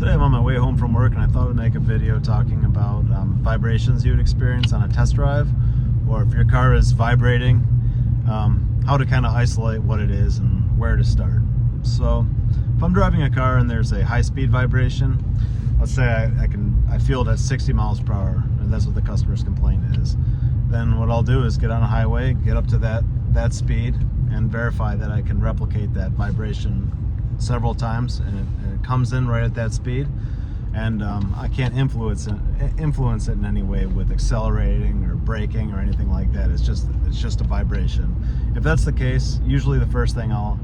Today I'm on my way home from work and I thought I'd make a video talking about vibrations you would experience on a test drive, or if your car is vibrating, how to kind of isolate what it is and where to start. So if I'm driving a car and there's a high-speed vibration, let's say I feel it at 60 miles per hour, and that's what the customer's complaint is, then what I'll do is get on a highway, get up to that speed, and verify that I can replicate that vibration several times, and it comes in right at that speed, and I can't influence it in any way with accelerating or braking or anything like that. It's just a vibration. If that's the case, usually the first thing I'll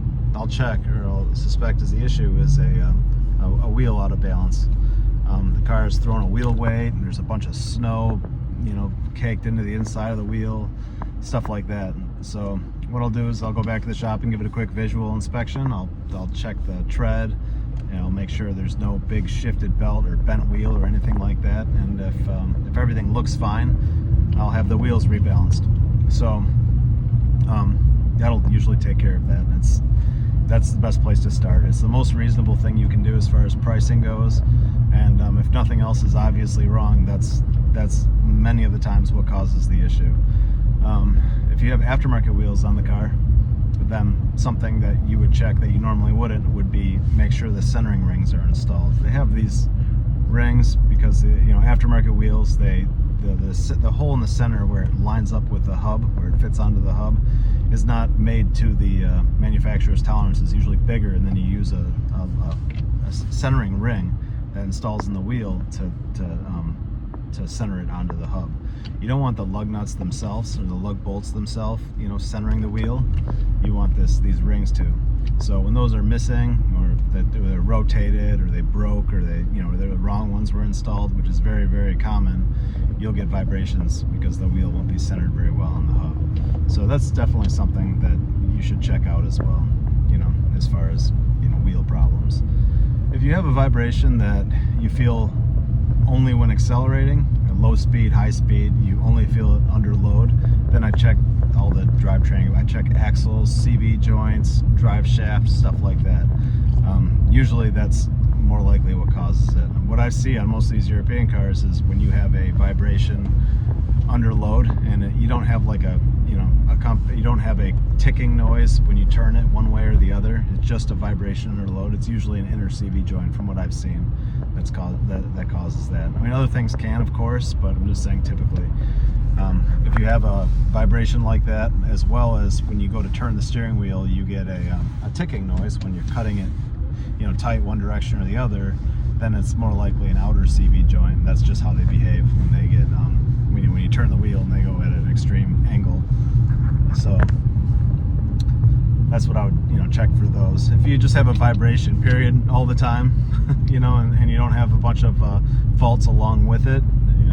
check or I'll suspect is the issue is a wheel out of balance. The car is throwing a wheel weight, and there's a bunch of snow, caked into the inside of the wheel, stuff like that. So what I'll do is I'll go back to the shop and give it a quick visual inspection. I'll check the tread, and I'll make sure there's no big shifted belt or bent wheel or anything like that. And if everything looks fine, I'll have the wheels rebalanced. So that'll usually take care of that. That's the best place to start. It's the most reasonable thing you can do as far as pricing goes. And if nothing else is obviously wrong, that's many of the times what causes the issue. If you have aftermarket wheels on the car, then something that you would check that you normally wouldn't would be make sure the centering rings are installed. They have these rings because aftermarket wheels, the hole in the center where it lines up with the hub, where it fits onto the hub, is not made to the manufacturer's tolerance. It's usually bigger, and then you use a centering ring that installs in the wheel to center it onto the hub. You don't want the lug nuts themselves or the lug bolts themselves, centering the wheel. You want these rings too. So when those are missing, or they're rotated, or they broke, or the wrong ones were installed, which is very, very common, you'll get vibrations because the wheel won't be centered very well on the hub. So that's definitely something that you should check out as well, as far as wheel problems. If you have a vibration that you feel only when accelerating, low speed, high speed, you only feel it under load, then I check all the drivetrain. I check axles, CV joints, drive shaft, stuff like that. Usually that's more likely what causes it. What I see on most of these European cars is when you have a vibration under load, and you don't have you don't have a ticking noise when you turn it one way or the other. It's just a vibration under load. It's usually an inner CV joint, from what I've seen, that causes that. I mean, other things can, of course, but I'm just saying typically. If you have a vibration like that, as well as when you go to turn the steering wheel, you get a ticking noise when you're cutting it, tight one direction or the other, then it's more likely an outer CV joint. That's just how they behave when they get when you turn the wheel and they go at an extreme angle. So that's what I would check for those. If you just have a vibration period all the time, and you don't have a bunch of faults along with it,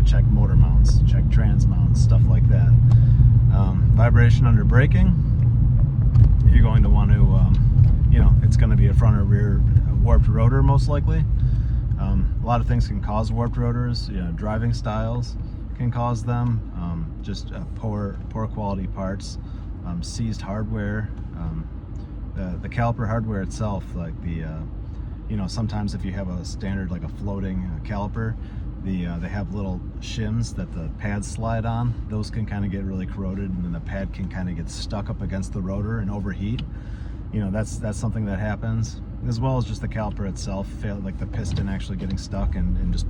check motor mounts, check trans mounts, stuff like that. Vibration under braking, you're going to want to it's going to be a front or rear warped rotor most likely. A lot of things can cause warped rotors. Driving styles can cause them. Just poor quality parts, seized hardware, the caliper hardware itself, like sometimes if you have a standard, like a floating caliper, they have little shims that the pads slide on. Those can kind of get really corroded, and then the pad can kind of get stuck up against the rotor and overheat. That's something that happens, as well as just the caliper itself, like the piston actually getting stuck and just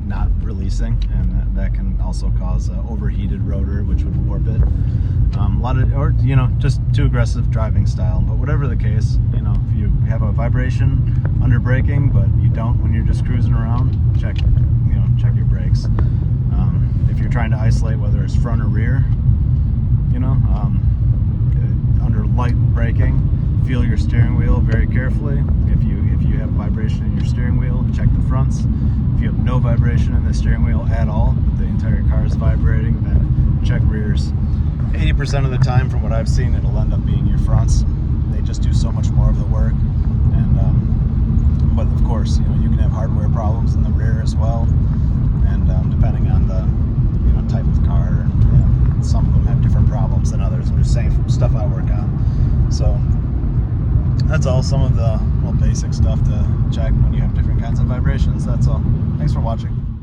not releasing, and that can also cause overheated rotor, which would warp it. Just too aggressive driving style. But whatever the case, if you have a vibration under braking, but you don't when you're just cruising around, check your brakes. If you're trying to isolate whether it's front or rear, under light braking, feel your steering wheel very carefully. If you have vibration in your steering wheel, check the fronts. If you have no vibration in the steering wheel at all, but the entire car is vibrating, then check rears. 80% of the time, from what I've seen, it'll end up being your fronts. They just do so much more of the work. But of course, you can have hardware problems in the rear as well. And depending on the type of car, and some of them have different problems than others. I'm just saying from stuff I work on. So that's all some of the basic stuff to check when you have different kinds of vibrations. That's all. Thanks for watching.